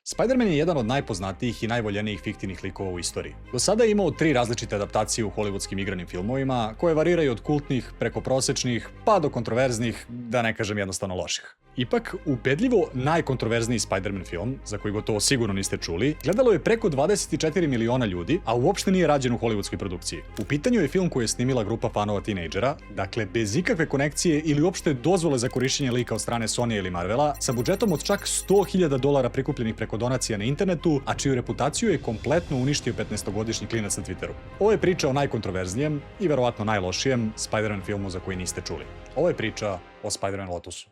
Spider-Man je jedan od najpoznatijih i najvoljenijih fiktivnih likova u istoriji. Do sada je imao 3 različite adaptacije u hollywoodskim igranim filmovima, koje variraju od kultnih, preko prosečnih, pa do kontroverznih, da ne kažem jednostavno loših. Ipak, ubedljivo najkontroverzniji Spider-Man film, za koji gotovo sigurno niste čuli, gledalo je preko 24 miliona ljudi, a uopšte nije rađen u hollywoodskoj produkciji. U pitanju je film koji je snimila grupa fanova tinejdžera, dakle bez ikakve konekcije ili uopšte dozvole za korišćenje lika od strane Sony ili Marvela, sa budžetom od čak $100.000 prikupljenih preko donacija na internetu, a čiju reputaciju je kompletno uništio 15-godišnji klinac na Twitteru. Ovo je priča o najkontroverznijem i verovatno najlošijem Spider-Man filmu za koji niste čuli. Ovo je priča o Spider-Man Lotusu.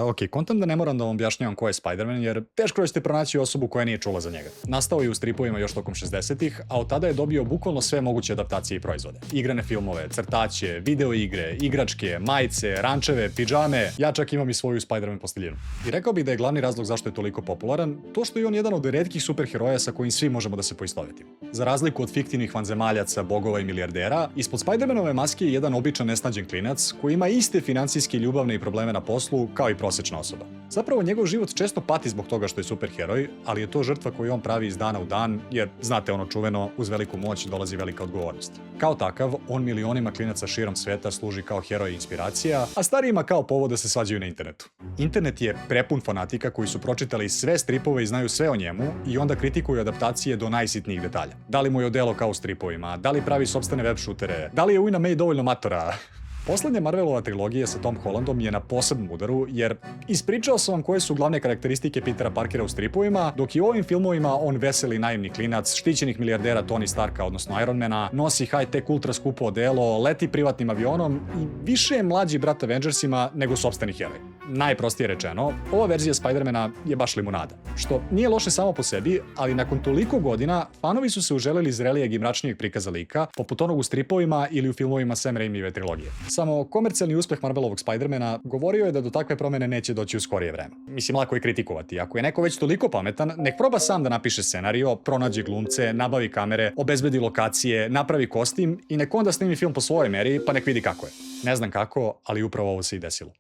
Ok, kontam da ne moram da vam objašnjavam ko je Spider-Man, jer teško ćete pronaći osobu koja nije čula za njega. Nastao je u stripovima još tokom 60-ih, a od tada je dobio bukvalno sve moguće adaptacije i proizvode. Igrane filmove, crtaće, video igre, igračke, majice, rančeve, pidžame, ja čak imam i svoju Spider-Man posteljinu. I rekao bih da je glavni razlog zašto je toliko popularan, to što je on jedan od retkih superheroja sa kojim svi možemo da se poistovetimo. Za razliku od fiktivnih vanzemaljaca, bogova i milijardera, ispod Spider-Manove maske je jedan običan nesnađen klinac koji ima iste financijske, ljubavne i probleme na poslu kao i prosečna osoba. Zapravo njegov život često pati zbog toga što je superheroj, ali je to žrtva koju on pravi iz dana u dan, jer znate ono čuveno, uz veliku moć dolazi velika odgovornost. Kao takav, on milionima klinaca širom sveta služi kao heroj i inspiracija, a starijima kao povod da se svađaju na internetu. Internet je prepun fanatika koji su pročitali sve stripove i znaju sve o njemu i onda kritikuju adaptacije do najsitnijih detalja. Da li mu je odelo kao u stripovima, da li pravi sopstvene web šutere, da li je Uina May dovoljno matora. Poslednja Marvelova trilogija sa Tom Hollandom je na posebnom udaru, jer ispričao sam vam koje su glavne karakteristike Petera Parkera u stripovima, dok i u ovim filmovima on veseli naivni klinac, štićenih milijardera Tony Starka, odnosno Ironmana, nosi high-tech ultra skupo odelo, leti privatnim avionom i više je mlađi brat Avengersima nego sopstveni heroj. Najprostije rečeno, ova verzija Spider-mana je baš limunada. Što nije loše samo po sebi, ali nakon toliko godina fanovi su se uželeli zrelijeg i mračnijeg prikaza lika, poput onog u stripovima ili u filmovima Sam Raimiove trilogije. Samo komercijalni uspeh Marvelovog Spider-mana govorio je da do takve promene neće doći u skorije vreme. Mislim, lako je kritikovati. Ako je neko već toliko pametan, nek proba sam da napiše scenario, pronađe glumce, nabavi kamere, obezbedi lokacije, napravi kostim i nek onda snimi film po svojoj meri, pa nek vidi kako je. Ne znam kako, ali upravo ovo se i desilo.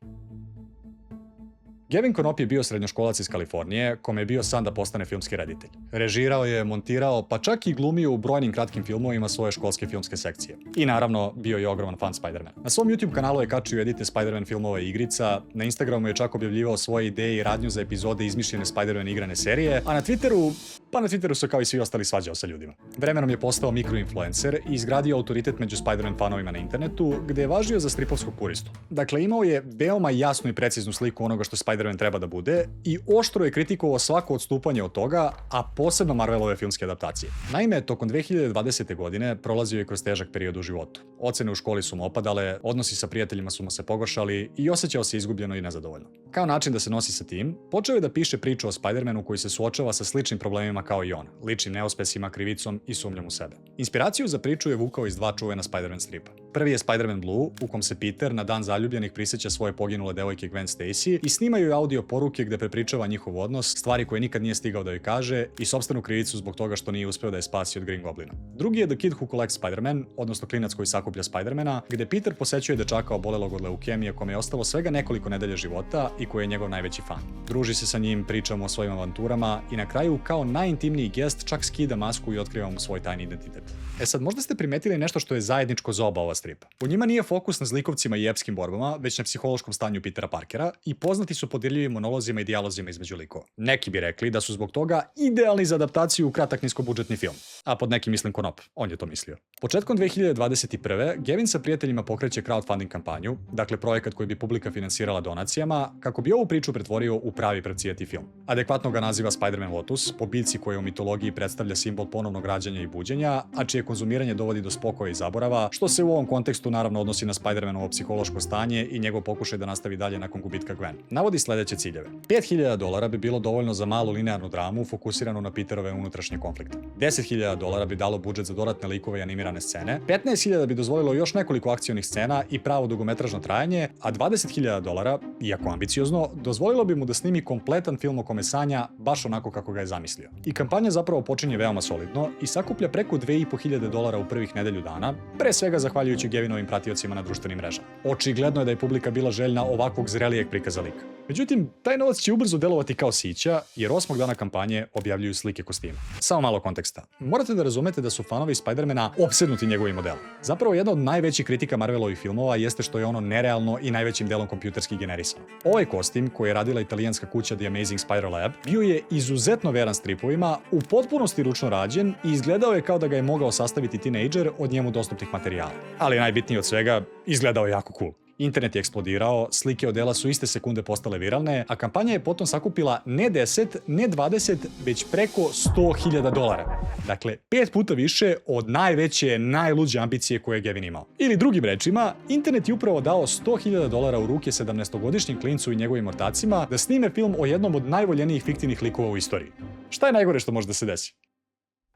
Gavin Konop je bio srednjoškolac iz Kalifornije, kome je bio san da postane filmski reditelj. Režirao je, montirao, pa čak i glumio u brojnim kratkim filmovima svoje školske filmske sekcije. I naravno, bio je ogroman fan Spider-mana. Na svom YouTube kanalu je kačio edite Spider-Man filmova i igrica, na Instagramu je čak objavljivao svoje ideje i radnju za epizode izmišljene Spider-Man igrane serije, a na Twitteru se kao i svi ostali svađao sa ljudima. Vremenom je postao mikroinfluencer i izgradio autoritet među Spider-Man fanovima na internetu, gde je važio za stripovskog puristu. Dakle, imao je veoma jasnu i preciznu sliku onoga što Spider-Man treba da bude i oštro je kritikovao svako odstupanje od toga, a posebno Marvelove filmske adaptacije. Naime, tokom 2020. godine prolazio je kroz težak period u životu. Ocene u školi su mu opadale, odnosi sa prijateljima su mu se pogoršali i osjećao se izgubljeno i nezadovoljno. Kao način da se nosi sa tim, počeo je da piše priču o Spider-Manu koji se suočava sa sličnim problemima kao i on, ličnim neuspesima, krivicom i sumnjom u sebe. Inspiraciju za priču je vukao iz 2 čuvena Spider-Man stripa. Prvi je Spider-Man Blue, u kom se Peter na dan zaljubljenih prisjeća svoje poginule devojke Gwen Stacy i snimaju joj audio poruke gde prepričava njihov odnos, stvari koje nikad nije stigao da joj kaže i sopstvenu krivicu zbog toga što nije uspeo da je spasi od Green Goblina. Drugi je The Kid Who Collects Spider-Man, odnosno klinac koji sakuplja Spider-mana, gde Peter posećuje dečaka obolelog od leukemije kome je ostalo svega nekoliko nedelja života i koji je njegov najveći fan. Druži se sa njim, priča mu o svojim avanturama i na kraju kao najintimniji gest čak skida masku i otkriva mu svoj tajni identitet. E sad, možda ste primetili nešto što je zajedničko za oba ova stripa. U njima nije fokus na zlikovcima i epskim borbama, već na psihološkom stanju Petera Parkera i poznati su po dirljivim monolozima i dijalozima između likova. Neki bi rekli da su zbog toga idealni za adaptaciju u kratak niskobudžetni film. A pod nekim mislim Konop, on je to mislio. Početkom 2021. Gavin sa prijateljima pokreće crowdfunding kampanju, dakle projekat koji bi publika finansirala donacijama, kako bi ovu priču pretvorio u pravi pravcijati film. Adekvatno ga naziva Spider-Man Lotus, po biljci koja u mitologiji predstavlja simbol ponovnog rađanja i buđenja, a čije konzumiranje dovodi do spokoja i zaborava, što se u ovom kontekstu naravno odnosi na Spider-Manovo psihološko stanje i njegov pokušaj da nastavi dalje nakon gubitka Gwen. Navodi sledeće ciljeve. $5.000 bi bilo dovoljno za malu linearnu dramu fokusiranu na Peterove unutrašnje konflikte. $10.000 bi dalo budžet za dodatne likove i animirane scene. $15.000 bi dozvolilo još nekoliko akcionih scena i pravo dugometražno trajanje, a $20.000, iako ambiciozno, dozvolilo bi mu da snimi kompletan film o kome sanja baš onako kako ga je zamislio. I kampanja zapravo počinje veoma solidno i sakuplja preko $2.500 u prvih nedelju dana, pre svega zahvaljujući među Gevinovim pratiocima na društvenim mrežama. Očigledno je da je publika bila željna ovakvog zrelijeg prikaza lika. Međutim, taj novac će ubrzo delovati kao sića, jer 8. dana kampanje objavljuju slike kostima. Samo malo konteksta. Morate da razumete da su fanovi Spider-mana opsednuti njegovim modelom. Zapravo, jedna od najvećih kritika Marvelovih filmova jeste što je ono nerealno i najvećim delom kompjuterski generisano. Ovaj kostim, koji je radila italijanska kuća The Amazing Spider Lab, bio je izuzetno veran stripovima, u potpunosti ručno rađen i izgledao je kao da ga je mogao sastaviti tinejdžer od njemu dostupnih materijala. Ali najbitnije od svega, izgledao je jako cool. Internet je eksplodirao, slike od dela su iste sekunde postale viralne, a kampanja je potom sakupila ne 10, ne 20, već preko $100.000. Dakle, 5 puta više od najveće, najluđe ambicije koje je Gavin imao. Ili drugim rečima, internet je upravo dao $100.000 u ruke 17-godišnjem klincu i njegovim ortacima da snime film o jednom od najvoljenijih fiktivnih likova u istoriji. Šta je najgore što može da se desi?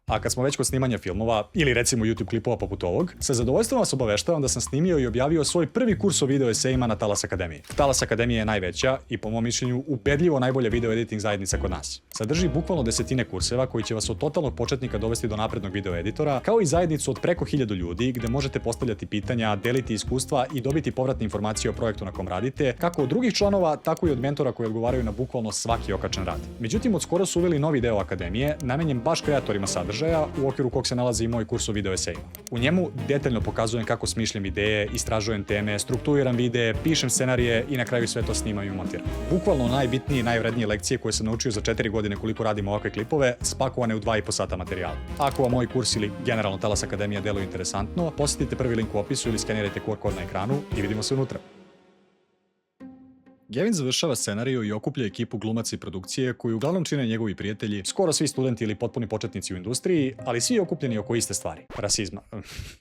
A kad smo već kod snimanja filmova, ili recimo YouTube klipova poput ovog, sa zadovoljstvom vas obaveštavam da sam snimio i objavio svoj prvi kurs o video esejima na Talas Akademiji. Talas Akademija je najveća i po mom mišljenju ubedljivo najbolja video editing zajednica kod nas. Sadrži bukvalno desetine kurseva koji će vas od totalnog početnika dovesti do naprednog video editora, kao i zajednicu od preko 1000 ljudi gde možete postavljati pitanja, deliti iskustva i dobiti povratne informacije o projektu na kom radite, kako od drugih članova, tako i od mentora koji odgovaraju na bukvalno svaki okačen rad. Međutim, od skoro su uveli novi deo Akademije, namenjen baš kreatorima sadržaja, u okviru kog se nalazi i moj kurs o video esejima. U njemu detaljno pokazujem kako smišljam ideje, istražujem teme, strukturiram videe, pišem scenarije i na kraju sve to snimam i montiram. Bukvalno najbitnije i najvrednije lekcije koje sam naučio za 4 godine koliko radim ovakve klipove, spakovane u 2,5 sata materijala. Ako vam moj kurs ili generalno Talas Akademija deluje interesantno, posjetite prvi link u opisu ili skenirajte QR kod na ekranu i vidimo se unutra. Gavin završava scenariju i okuplja ekipu glumaca i produkcije koju uglavnom čine njegovi prijatelji, skoro svi studenti ili potpuni početnici u industriji, ali svi okupljeni oko iste stvari. Rasizma.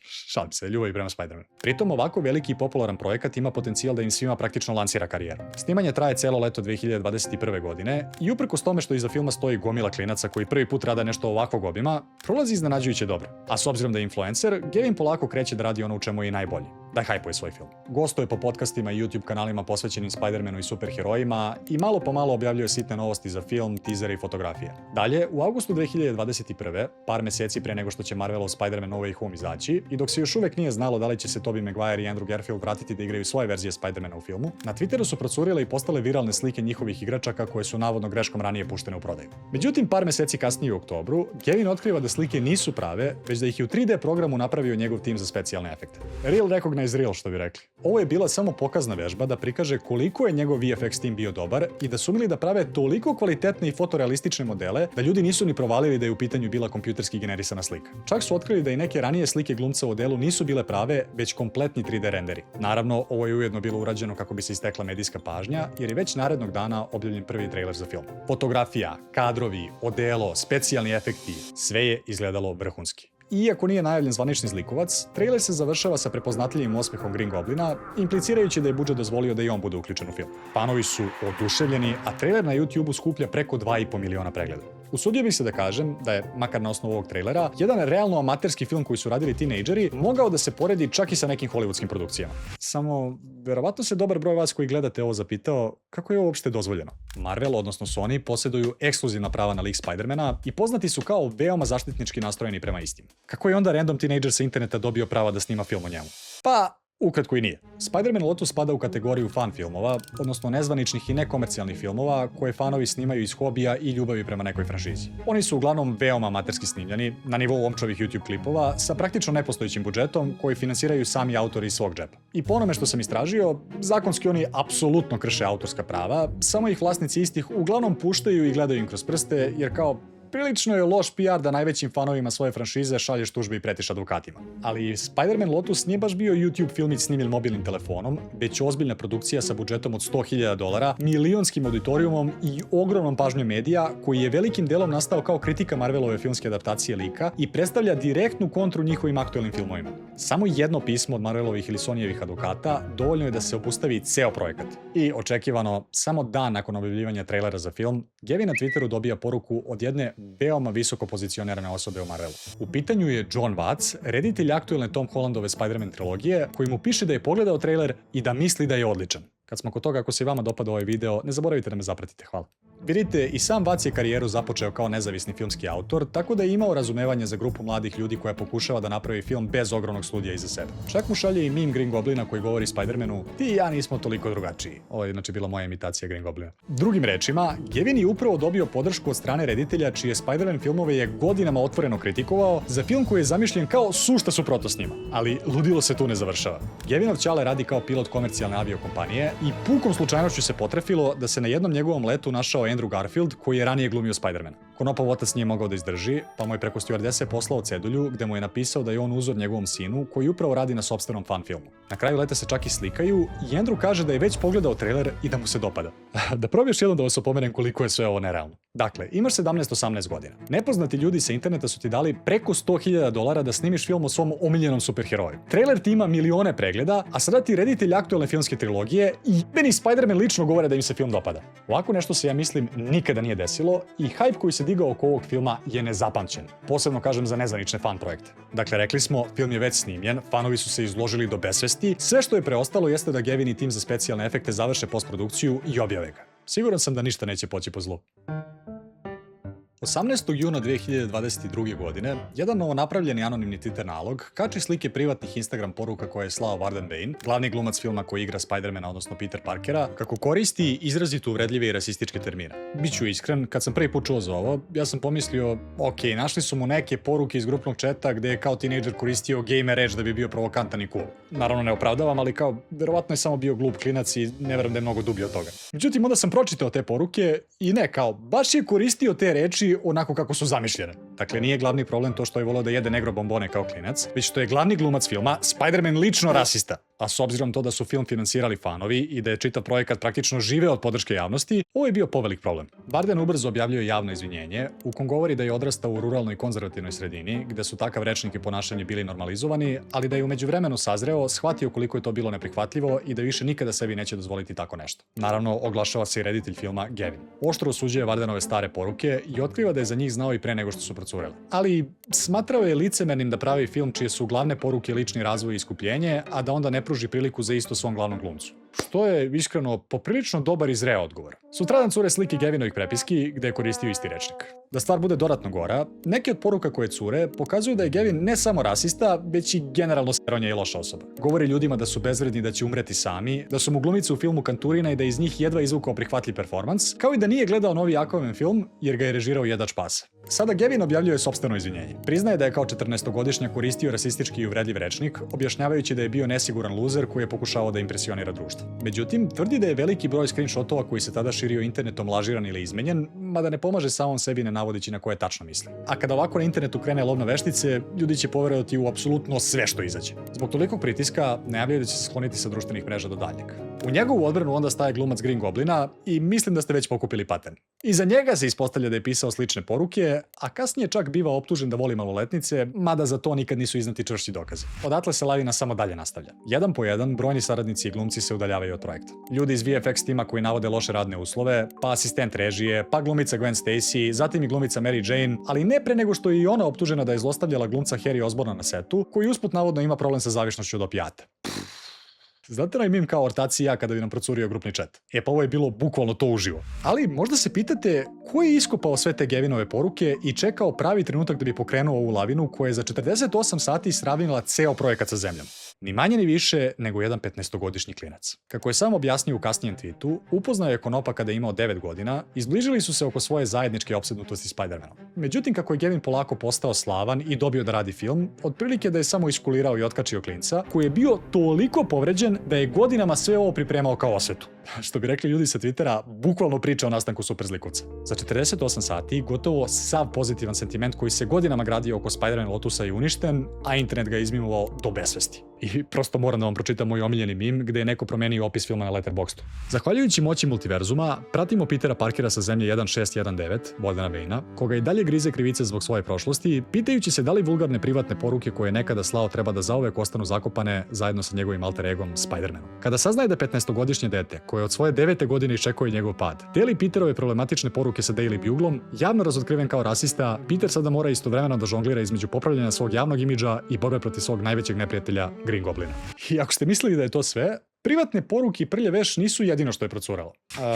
Šalim se, ljubav prema Spider-Manu. Pritom ovako veliki i popularan projekat ima potencijal da im svima praktično lansira karijeru. Snimanje traje celo leto 2021. godine i uprkos tome što iza filma stoji gomila klinaca koji prvi put rade nešto ovakvog obima, prolazi iznenađujuće dobro. A s obzirom da je influencer, Gavin polako kreće da radi ono u čemu je i najbolji. Da hajpuje svoj film. Gostuje po podcastima i YouTube kanalima posvećenim Spider-Manu i superherojima i malo po malo objavljuje sitne novosti za film, tizere i fotografije. Dalje, u avgustu 2021. par meseci pre nego što će Marvelov Spider-Man No Way Home izaći i dok se još uvek nije znalo da li će se Tobey Maguire i Andrew Garfield vratiti da igraju svoje verzije Spider-Mana u filmu, na Twitteru su procurile i postale viralne slike njihovih igračaka koje su navodno greškom ranije puštene u prodaju. Međutim, par meseci kasnije u oktobru, Gavin otkriva da slike nisu prave, već da ih je u 3D programu napravio njegov tim za specijalne efekte. Real recognize real, što bi rekli. Ovo je bila samo pokazna vežba da prikaže koliko je njegov VFX tim bio dobar i da su umeli da prave toliko kvalitetne i fotorealistične modele da ljudi nisu ni provalili da je u pitanju bila kompjuterski generisana slika. Čak su otkrili da i neke ranije slike glumca u delu nisu bile prave, već kompletni 3D renderi. Naravno, ovo je ujedno bilo urađeno kako bi se istekla medijska pažnja, jer je već narednog dana objavljen prvi trailer za film. Fotografija, kadrovi, odelo, specijalni efekti, sve je izgledalo vrhunski. Iako nije najavljen zvanični zlikovac, trailer se završava sa prepoznatljivim osmehom Green Goblina, implicirajući da je budžet dozvolio da i on bude uključen u film. Fanovi su oduševljeni, a trailer na YouTubeu skuplja preko 2,5 miliona pregleda. Usudio bih se da kažem da je, makar na osnovu ovog trailera, jedan realno amaterski film koji su radili tinejdžeri mogao da se poredi čak i sa nekim hollywoodskim produkcijama. Samo, verovatno se dobar broj vas koji gledate ovo zapitao kako je ovo uopšte dozvoljeno. Marvel, odnosno Sony, posjeduju ekskluzivna prava na lik Spider-mana i poznati su kao veoma zaštitnički nastrojeni prema istim. Kako je onda random tinejdžer sa interneta dobio prava da snima film o njemu? Pa, ukratko i nije. Spider-Man Lotus spada u kategoriju fan filmova, odnosno nezvaničnih i nekomercijalnih filmova koje fanovi snimaju iz hobija i ljubavi prema nekoj franšizi. Oni su uglavnom veoma amaterski snimljeni, na nivou omčovih YouTube klipova, sa praktično nepostojećim budžetom koji finansiraju sami autori iz svog džepa. I po onome što sam istražio, zakonski oni apsolutno krše autorska prava, samo ih vlasnici istih uglavnom puštaju i gledaju im kroz prste, jer kao prilično je loš PR da najvećim fanovima svoje franšize šalješ tužbe i pretiš advokatima. Ali Spider-Man Lotus nije baš bio YouTube filmić snimljen mobilnim telefonom, već ozbiljna produkcija sa budžetom od $100.000, milionskim auditorijumom i ogromnom pažnjom medija, koji je velikim delom nastao kao kritika Marvelove filmske adaptacije lika i predstavlja direktnu kontru njihovim aktuelnim filmovima. Samo jedno pismo od Marvelovih ili Sonyjevih advokata dovoljno je da se obustavi ceo projekat. I očekivano, samo dan nakon objavljivanja trailera za film, Gavin na Twitteru dobija poruku od jedne veoma visoko pozicionirane osobe u Marvelu. U pitanju je Jon Watts, reditelj aktuelne Tom Hollandove Spider-Man trilogije, koji mu piše da je pogledao trailer i da misli da je odličan. Kad smo kod toga, ako se i vama dopada ovaj video, ne zaboravite da me zapratite. Hvala. Vidite, i sam Vac je karijeru započeo kao nezavisni filmski autor, tako da je imao razumevanje za grupu mladih ljudi koja pokušava da napravi film bez ogromnog studija iza sebe. Čak mu šalje i meme Green Goblina koji govori Spider-Manu: ti i ja nismo toliko drugačiji. Ovo je znači bila moja imitacija Green Goblina. Drugim rečima, Gavin je upravo dobio podršku od strane reditelja čije Spider-Man filmove je godinama otvoreno kritikovao za film koji je zamišljen kao sušta suprotnost njima. Ali ludilo se tu ne završava. Gavinov ćale radi kao pilot komercijalne aviokompanije i pukom slučajnošću se potrefilo da se na jednom njegovom letu našao Andrew Garfield koji je ranije glumio Spider-mana. Konopov otac nije mogao da izdrži, pa mu je preko stjuardese poslao cedulju gde mu je napisao da je on uzor njegovom sinu koji upravo radi na sopstvenom fan filmu. Na kraju leta se čak i slikaju i Andrew kaže da je već pogledao trailer i da mu se dopada. Da probam još jednom da vas opomenem koliko je sve ovo nerealno. Dakle, imaš 17-18 godina. Nepoznati ljudi sa interneta su ti dali preko $100.000 da snimiš film o svom omiljenom superheroju. Trailer ti ima milione pregleda, a sada ti reditelj aktualne filmske trilogije i jebeni Spider-Man lično govore da im se film dopada. Ovako nešto se, ja mislim, nikada nije desilo i hype koji se digao oko ovog filma je nezapamćen. Posebno kažem za nezvanične fan projekte. Dakle, rekli smo, film je već snimljen, fanovi su se izložili do besvesti, sve što je preostalo jeste da Gavin i tim za specijalne efekte završe postprodukciju i objave ga. Siguran sam da ništa neće poći po zlu. 18. juna 2022. godine, jedan novonapravljeni anonimni Twitter nalog kači slike privatnih Instagram poruka koje je slao Warden Bane, glavni glumac filma koji igra Spider-mana, odnosno Peter Parkera, kako koristi izrazito uvredljive i rasističke termine. Biću iskren, kad sam prvi put čuo za ovo, ja sam pomislio, ok, našli su mu neke poruke iz grupnog četa gde je kao tinejdžer koristio gamer reč da bi bio provokantan i cool. Naravno ne opravdavam, ali kao, verovatno je samo bio glup klinac i ne verujem da je mnogo dublje od toga. Međutim, onda sam pročitao te poruke i ne, kao, baš je koristio te reči onako kako su zamišljene. Dakle, nije glavni problem to što je voleo da jede negro bombone kao klinac, već što je glavni glumac filma Spider-Man lično rasista. A s obzirom to da su film finansirali fanovi i da je čitav projekat praktično živeo od podrške javnosti, ovo je bio povelik problem. Warden ubrzo objavljuje javno izvinjenje, u kom govori da je odrastao u ruralnoj i konzervativnoj sredini, gde su takav rečnik i ponašanje bili normalizovani, ali da je u međuvremenu sazreo, shvatio koliko je to bilo neprihvatljivo i da više nikada sebi neće dozvoliti tako nešto. Naravno, oglašava se i reditelj filma Gavin. Oštro osuđuje Wardenove stare poruke i otkriva da je za njih znao i pre nego što su procurele. Ali smatrao je licemernim da pravi film čije su glavne poruke lični razvoj i iskupljenje, a da onda ne pruži priliku za isto svom glavnom glumcu. Što je, iskreno, poprilično dobar i zreo odgovor. Sutradan cure slike Gavinovih prepiski gde je koristio isti rečnik. Da stvar bude dodatno gora, neke od poruka koje cure pokazuju da je Gavin ne samo rasista, već i generalno seronja i loša osoba. Govori ljudima da su bezvredni, da će umreti sami, da su mu glumice u filmu Kanturina i da iz njih jedva izvukao prihvatljiv performans, kao i da nije gledao novi Aquaman film jer ga je režirao jedač pasa. Sada Gavin objavljuje sopstveno izvinjenje. Priznaje da je kao 14-godišnjak koristio rasistički i uvredljiv rečnik, objašnjavajući da je bio nesiguran luzer koji je pokušavao da impresionira društvo. Međutim, tvrdi da je veliki broj screenshotova koji se tada širio internetom lažiran ili izmenjen, mada ne pomaže samom sebi ne navodeći na koje tačno misli. A kada ovako na internetu krene lov na veštice, ljudi će poverovati u apsolutno sve što izađe. Zbog tolikog pritiska najavljuje da će se skloniti sa društvenih mreža do daljnjeg. U njegovu odbranu onda staje glumac Green Goblina i mislim da ste već pokupili pattern. Iza njega se ispostavlja da je pisao slične poruke, a kasnije čak biva optužen da voli maloletnice, mada za to nikad nisu iznati čvršći dokazi. Odatle se lavina samo dalje nastavlja. Jedan po jedan, brojni saradnici i glumci se udaljavaju od projekta. Ljudi iz VFX tima koji navode loše radne uslove, pa asistent režije, pa glumica Gwen Stacy, zatim i glumica Mary Jane, ali ne pre nego što je i ona optužena da je zlostavljala glumca Harry Osborna na setu, koji usput navodno ima problem sa zavišnošću od opijata. Znate onaj mim kao ortaci i ja kada bi nam procurio grupni chat? Pa ovo je bilo bukvalno to uživo. Ali možda se pitate ko je iskopao sve te Gavinove poruke i čekao pravi trenutak da bi pokrenuo ovu lavinu koja je za 48 sati sravnila ceo projekat sa zemljom. Ni manje ni više nego jedan 15-godišnji klinac. Kako je sam objasnio u kasnijem tweetu, upoznao je Konopa kada je imao 9 godina i zbližili su se oko svoje zajedničke opsednutosti Spider-Manom. Međutim, kako je Gavin polako postao slavan i dobio da radi film, otprilike da je samo iskulirao i otkačio klinca, koji je bio toliko povređen da je godinama sve ovo pripremao kao osvetu. Što bi rekli ljudi sa Twittera, bukvalno priča o nastanku superzlikovca. Za 48 sati gotovo sav pozitivan sentiment koji se godinama gradio oko Spider-Man Lotusa je uništen, a internet ga je izmimovao do besvesti. I prosto moram da vam pročitam moj omiljeni meme gde je neko promenio opis filma na Letterboxdu. Zahvaljujući moći multiverzuma, pratimo Petera Parkera sa zemlje 1619, Wardena Banea, koga i dalje grize krivice zbog svoje prošlosti, pitajući se da li vulgarne privatne poruke koje je nekada slao treba da zauvek ostanu zakopane zajedno sa njegovim alter egom Spider-Manom. Kada saznaje da 15-godišnje dete, koje od svoje 9. godine iščekuje njegov pad, deli Peterove problematične poruke sa Daily Buglom, javno razotkriven kao rasista, Peter sada mora istovremeno da žonglira između popravljanja svog javnog imidža i borbe protiv svog najvećeg neprijatelja Green Goblina. I ako ste mislili da je to sve, privatne poruke i prlje veš nisu jedino što je procuralo.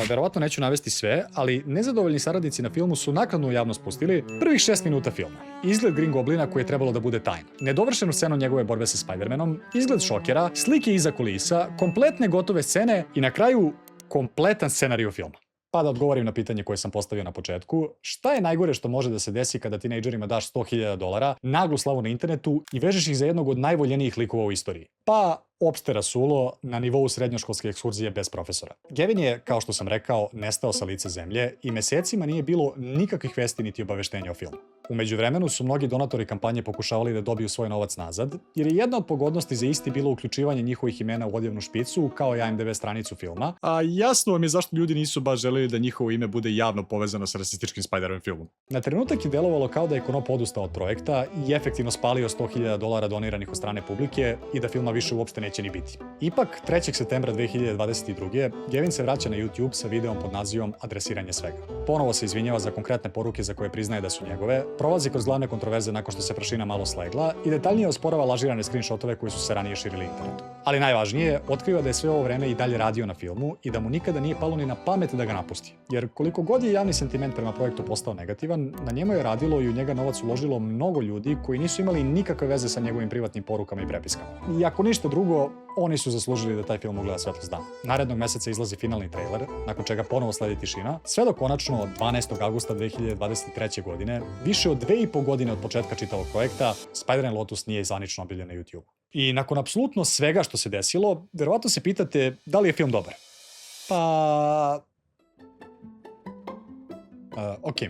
Verovatno neću navesti sve, ali nezadovoljni saradnici na filmu su naknadno u javnost pustili prvih 6 minuta filma. Izgled Green Goblina koji je trebalo da bude tajna. Nedovršenu scenu njegove borbe sa Spider-Manom, izgled Šokera, slike iza kulisa, kompletne gotove scene i na kraju kompletan scenarij filma. Pa da odgovorim na pitanje koje sam postavio na početku, šta je najgore što može da se desi kada tinejdžerima daš $100.000, naglu slavu na internetu i vežeš ih za jednog od najvoljenijih likova u istoriji? Pa, opšte rasulo na nivou srednjoškolske ekskurzije bez profesora. Gavin je, kao što sam rekao, nestao sa lica zemlje i mesecima nije bilo nikakvih vesti niti obaveštenja o filmu. U međuvremenu su mnogi donatori kampanje pokušavali da dobiju svoj novac nazad, jer je jedna od pogodnosti za isti bilo uključivanje njihovih imena u odjevnu špicu kao i IMDb stranicu filma, a jasno vam je zašto ljudi nisu baš želeli da njihovo ime bude javno povezano sa rasističkim Spider-Man filmom. Na trenutak je delovalo kao da je Konop odustao od projekta i efektivno spalio $100.000 doniranih od strane publike i da filma više uopšte neće ni biti. Ipak, 3. septembra 2022. Gavin se vraća na YouTube sa videom pod nazivom Adresiranje svega. Ponovo se izvinjava za konkretne poruke za koje priznaje da su njegove, prolazi kroz glavne kontroverze nakon što se prašina malo slegla i detaljnije osporava lažirane screenshotove koji su se ranije širili internetu. Ali najvažnije, otkriva da je sve ovo vreme i dalje radio na filmu i da mu nikada nije palo ni na pamet da ga napusti. Jer koliko god je javni sentiment prema projektu postao negativan, na njemu je radilo i u njega novac uložilo mnogo ljudi koji nisu imali nikakve veze sa njegovim privatnim porukama i prepiskama. I ako ništa drugo, oni su zaslužili da taj film ugleda svetlost dana. Narednog meseca izlazi finalni trailer, nakon čega ponovo sledi tišina, sve do konačno 12. augusta 2023. godine, više od 2,5 godine od početka čitavog projekta, Spider-Man Lotus nije zvanično objavljen na YouTube. I nakon apsolutno svega što se desilo, verovatno se pitate da li je film dobar. Pa...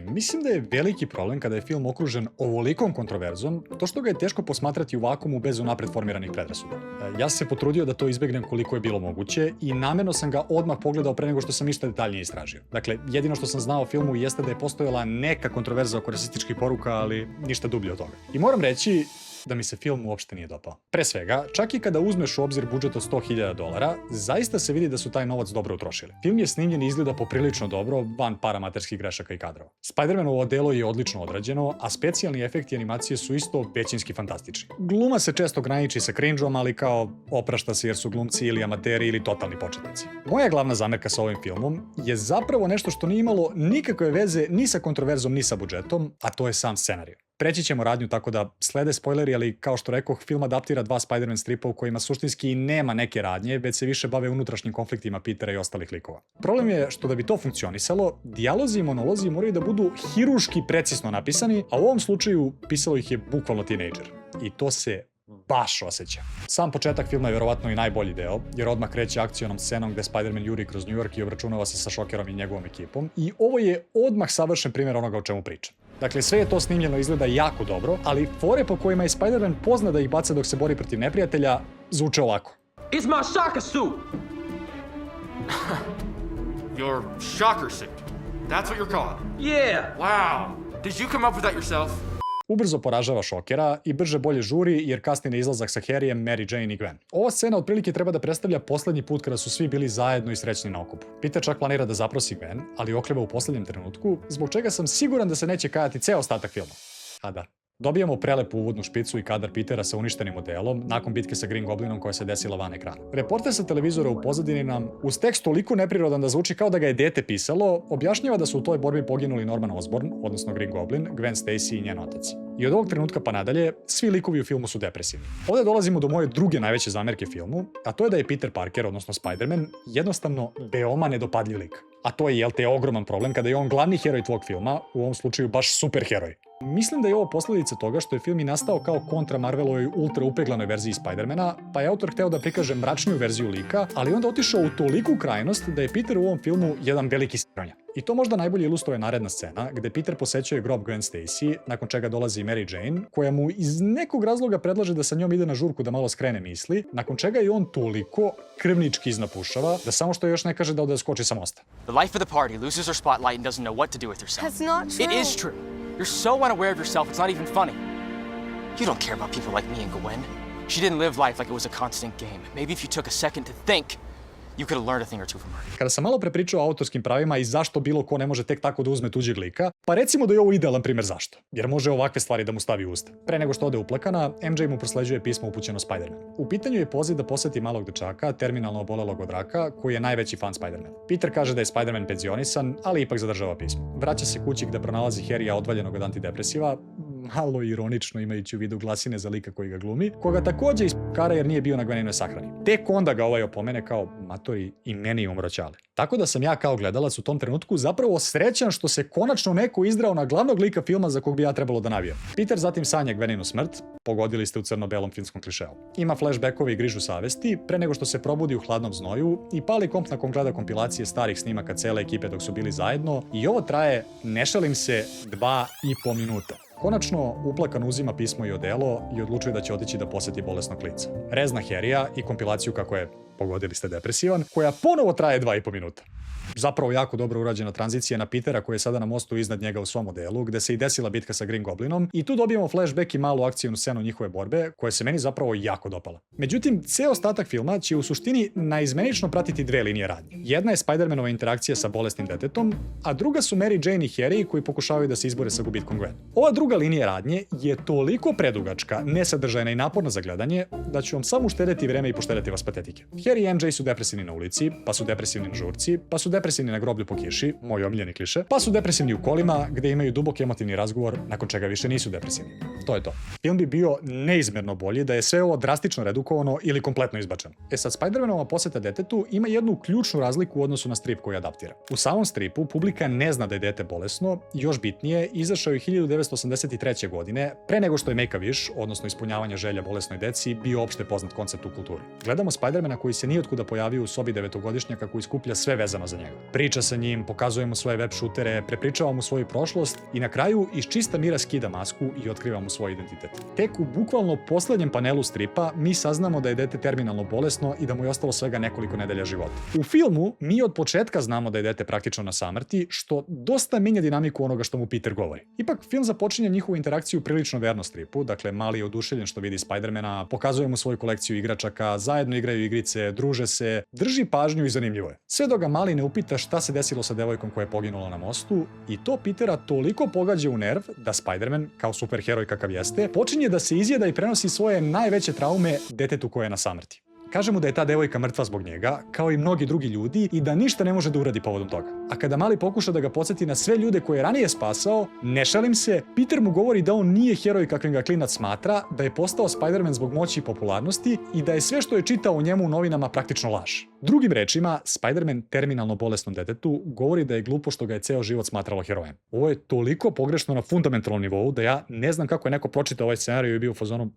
mislim da je veliki problem kada je film okružen ovolikom kontroverzom, to što ga je teško posmatrati u vakumu bez unapred formiranih predrasuda. Ja sam se potrudio da to izbegnem koliko je bilo moguće i namerno sam ga odmah pogledao pre nego što sam ništa detaljnije istražio. Dakle, jedino što sam znao o filmu jeste da je postojala neka kontroverza oko rasističkih poruka, ali ništa dublje od toga. I moram reći da mi se film uopšte nije dopao. Pre svega, čak i kada uzmeš u obzir budžet od $100.000, zaista se vidi da su taj novac dobro utrošili. Film je snimljen i izgleda poprilično dobro, van paramaterskih grešaka i kadrova. Spider-Manovo delo je odlično odrađeno, a specijalni efekti i animacije su isto većinski fantastični. Gluma se često graniči sa cringe-om, ali kao oprašta se jer su glumci ili amateri ili totalni početnici. Moja glavna zamerka sa ovim filmom je zapravo nešto što nije imalo nikakve veze ni sa kontroverzom ni sa budžetom, a to je sam scenarij. Preći ćemo radnju tako da slede spoileri, ali kao što rekoh, film adaptira 2 Spider-Man stripa u kojima suštinski i nema neke radnje, već se više bave unutrašnjim konfliktima Petera i ostalih likova. Problem je što da bi to funkcionisalo, dijalozi i monolozi moraju da budu hiruški precizno napisani, a u ovom slučaju pisalo ih je bukvalno tinejdžer. I to se baš osjeća. Sam početak filma je verovatno i najbolji deo, jer odmah kreće akcionom scenom gde Spider-Man juri kroz New York i obračunava se sa Šokerom i njegovom ekipom. I ovo je odmah savršen primjer onoga o čemu pričam. Dakle, sve je to snimljeno i izgleda jako dobro, ali fore po kojima je Spider-Man pozna da ih baca dok se bori protiv neprijatelja zvuče ovako. It's my shocker suit! Your shocker suit. That's what you're called. Yeah! Wow. Did you come up with that yourself? Ubrzo poražava Šokera i brže bolje žuri jer kasni na izlazak sa Harryjem, Mary Jane i Gwen. Ova scena otprilike treba da predstavlja poslednji put kada su svi bili zajedno i srećni na okupu. Peter čak planira da zaprosi Gwen, ali okleva u poslednjem trenutku, zbog čega sam siguran da se neće kajati ceo ostatak filma. A da. Dobijamo prelepu uvodnu špicu i kadar Petera sa uništenim modelom nakon bitke sa Green Goblinom koja se desila van ekrana. Reporter sa televizora u pozadini nam, uz tekst toliko neprirodan da zvuči kao da ga je dete pisalo, objašnjava da su u toj borbi poginuli Norman Osborn, odnosno Green Goblin, Gwen Stacy i njen otac. I od ovog trenutka pa nadalje, svi likovi u filmu su depresivni. Ovdje dolazimo do moje druge najveće zamerke filmu, a to je da je Peter Parker, odnosno Spider-Man, jednostavno veoma nedopadljiv lik. A to je, jel te, ogroman problem kada je on glavni heroj tvog filma, u ovom slučaju baš super heroj. Mislim da je ovo posljedica toga što je film i nastao kao kontra Marvelovoj ultra upeglanoj verziji Spider-mana, pa je autor hteo da prikaže mračniju verziju lika, ali onda otišao u toliku krajnost da je Peter u ovom filmu jedan veliki sranja. I to možda najbolje ilustruje naredna scena, gde Peter posećuje grob Gwen Stacy, nakon čega dolazi Mary Jane, koja mu iz nekog razloga predlaže da sa njom ide na žurku da malo skrene misli, nakon čega je on toliko krvnički iznapušava da samo što još ne kaže da ode da skoči sa mosta. The life of the party loses her spotlight and doesn't know what to do with herself. That's not true. It is true. You're so unaware of yourself, it's not even funny. You don't care about people like me and Gwen. She didn't live life like it was a constant game. Maybe if you took a second to think, You could have learned a thing or two from her. Kada sam malo prepričao o autorskim pravima i zašto bilo ko ne može tek tako da uzme tuđeg lika, pa recimo da je ovo idealan primer zašto. Jer može ovakve stvari da mu stavi u usta. Pre nego što ode uplakana, MJ mu prosleđuje pismo upućeno Spider-Manu. U pitanju je poziv da poseti malog dečaka, terminalno obolelog od raka, koji je najveći fan Spider-Mana. Peter kaže da je Spider-Man penzionisan, ali ipak zadržava pismo. Vraća se kući gde pronalazi Harrya odvaljenog od antidepresiva, malo ironično imajući u vidu glasine za lika koji ga glumi, koga takođe iskara jer nije bio na Gweninoj sahrani. Tek onda ga ovaj opomene kao matori i meni umro ćale. Tako da sam ja kao gledalac u tom trenutku zapravo srećan što se konačno neko izdrao na glavnog lika filma za kog bi ja trebalo da navijam. Peter zatim sanja Gweninu smrt, pogodili ste u crno-belom filmskom klišeu. Ima flashbackove i grižu savesti pre nego što se probudi u hladnom znoju i pali komp nakon gleda kompilacije starih snimaka cele ekipe dok su bili zajedno i ovo traje, ne šalim se, 2,5 minuta. Konačno, uplakan uzima pismo i odelo i odlučuje da će otići da poseti bolesnog klinca. Rezna Harrya i kompilaciju kako je, pogodili ste, depresivan, koja ponovo traje 2,5 minuta. Zapravo jako dobro urađena tranzicija na Petera koji je sada na mostu iznad njega u svom modelu, gde se i desila bitka sa Green Goblinom i tu dobijemo flashback i malu akcijnu scenu njihove borbe, koja se meni zapravo jako dopala. Međutim, ceo ostatak filma će u suštini naizmenično pratiti dve linije radnje. Jedna je Spider-Manova interakcija sa bolesnim detetom, a druga su Mary Jane i Harry koji pokušavaju da se izbore sa gubitkom Gwen. Ova druga linija radnje je toliko predugačka, nesadržajna i naporna za gledanje, da ću vam samo uštedeti vreme i poštedeti vas patetike. Harry i MJ su depresivni na ulici, pa su depresivni na žurci, pa su depresivni na groblju po kiši, moj omiljeni kliše, pa su depresivni u kolima, gde imaju dubok emotivni razgovor, nakon čega više nisu depresivni. To je to. Film bi bio neizmerno bolji da je sve ovo drastično redukovano ili kompletno izbačeno. Sad, Spider-Manova poseta detetu ima jednu ključnu razliku u odnosu na strip koji adaptira. U samom stripu publika ne zna da je dete bolesno, još bitnije, izašao je 1983. godine, pre nego što je Make-A-Wish, odnosno ispunjavanje želja bolesnoj deci, bio opšte poznat koncept u kulturi. Gledamo Spider-Mana koji se nijotkuda pojavio u sobi devetogodišnjaka koji skuplja sve vezano za njega. Priča sa njim, pokazuje mu svoje web šutere, prepričava mu svoju prošlost i na kraju iz čista mira skida masku i otkriva mu svoj identitet. Tek u bukvalno poslednjem panelu stripa mi saznamo da je dete terminalno bolesno i da mu je ostalo svega nekoliko nedelja života. U filmu mi od početka znamo da je dete praktično na samrti, što dosta menja dinamiku onoga što mu Peter govori. Ipak film započinje njihovu interakciju prilično verno stripu, dakle mali je oduševljen što vidi Spider-Mana, pokazuje mu svoju kolekciju igračaka, zajedno igraju igrice, druže se, drži pažnju i zanimljivo je. Sve dok ga mali ne upita šta se desilo sa devojkom koja je poginula na mostu i to Petera toliko pogađa u nerv da Spider-Man, kao superheroj kakav jeste, počinje da se izjeda i prenosi svoje najveće traume detetu koje je na samrti. Kaže mu da je ta devojka mrtva zbog njega, kao i mnogi drugi ljudi, i da ništa ne može da uradi povodom toga. A kada mali pokuša da ga podsjeti na sve ljude koje je ranije spasao, ne šalim se, Peter mu govori da on nije heroj kakvim ga klinac smatra, da je postao Spider-Man zbog moći i popularnosti i da je sve što je čitao o njemu u novinama praktično laž. Drugim rečima, Spider-Man terminalno bolesnom detetu govori da je glupo što ga je ceo život smatralo herojem. Ovo je toliko pogrešno na fundamentalnom nivou da ja ne znam kako je neko pročitao ovaj scenarij i bio u fazonu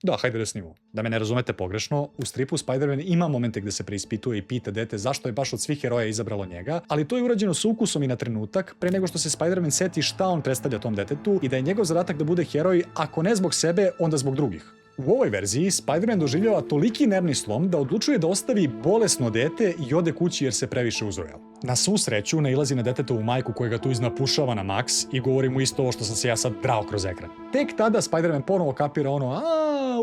da, hajde da snimamo. Da me ne razumete pogrešno, u stripu Spider-Man ima momente gde se preispituje i pita dete zašto je baš od svih heroja izabralo njega, ali to je urađeno sa ukusom i na trenutak, pre nego što se Spider-Man seti šta on predstavlja tom detetu i da je njegov zadatak da bude heroj, ako ne zbog sebe, onda zbog drugih. U ovoj verziji Spider-Man doživljava toliki nervni slom da odlučuje da ostavi bolesno dete i ode kući jer se previše uzrujao. Na svu sreću nailazi na detetovu majku koja ga tu iznapušava na maks i govori mu isto ovo što sam se ja sad drao kroz ekran. Tek tada Spider-Man ponovo kapira ono,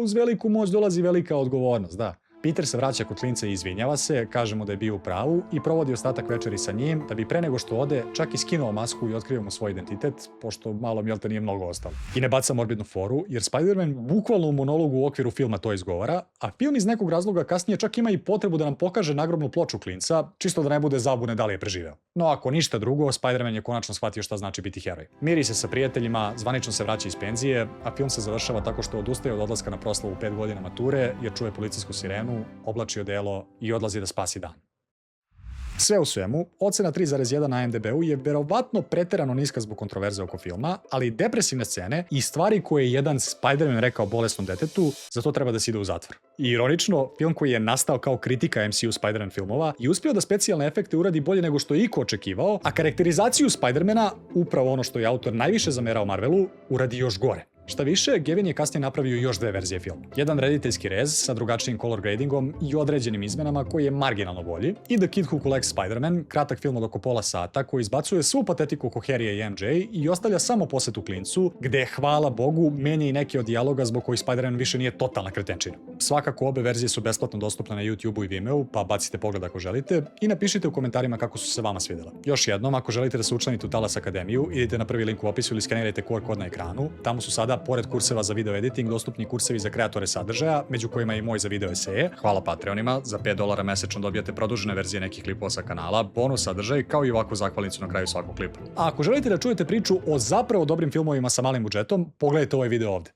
uz veliku moć dolazi velika odgovornost, da. Peter se vraća kod klinca i izvinjava se, kaže mu da je bio u pravu i provodi ostatak večeri sa njim, da bi pre nego što ode čak i skinuo masku i otkrio mu svoj identitet, pošto malo Mjelte nije mnogo ostalo. I ne baca morbidnu foru, jer Spider-Man bukvalno u monologu u okviru filma to izgovara, a film iz nekog razloga kasnije čak ima i potrebu da nam pokaže nagrobnu ploču klinca, čisto da ne bude zabune da li je preživeo. No ako ništa drugo, Spider-Man je konačno shvatio šta znači biti heroj. Miri se sa prijateljima, zvanično se vraća iz penzije, a film se završava tako što odustaje od odlaska na proslavu 5 godina mature, jer čuje policijsku sirenu, oblači odelo i odlazi da spasi dan. Sve u svemu, ocena 3,1 na IMDb-u je verovatno preterano niska zbog kontroverze oko filma, ali depresivne scene i stvari koje je jedan Spider-Man rekao bolesnom detetu, za to treba da se ide u zatvor. I ironično, film koji je nastao kao kritika MCU Spider-Man filmova je uspio da specijalne efekte uradi bolje nego što je iko očekivao, a karakterizaciju Spider-Mana, upravo ono što je autor najviše zamerao Marvelu, uradi još gore. Šta više, Gavin je kasnije napravio još 2 verzije filma. Jedan rediteljski rez sa drugačijim color gradingom i određenim izmenama koji je marginalno bolji, i The Kid Who Collects Spider-Man, kratak film od oko pola sata koji izbacuje svu patetiku oko Harrya i MJ i ostavlja samo posvetu klincu, gde, hvala Bogu, menja i neke od dijaloga zbog kojih Spider-Man više nije totalna kretenčina. Svakako, obe verzije su besplatno dostupne na YouTube-u i Vimeo, pa bacite pogled ako želite i napišite u komentarima kako su se vama svidjela. Još jednom, ako želite da se učlanite u Talas Akademiju, idite na prvi link u opisu ili skenirajte QR kod na ekranu. Tamo su sada, pored kurseva za video editing, dostupni kursevi za kreatore sadržaja, među kojima je i moj za video eseje. Hvala Patreonima, za $5 mesečno dobijate produžene verzije nekih klipova sa kanala, bonus sadržaj, kao i ovakvu zahvalnicu na kraju svakog klipa. A ako želite da čujete priču o zapravo dobrim filmovima sa malim budžetom, pogledajte ovaj video ovde.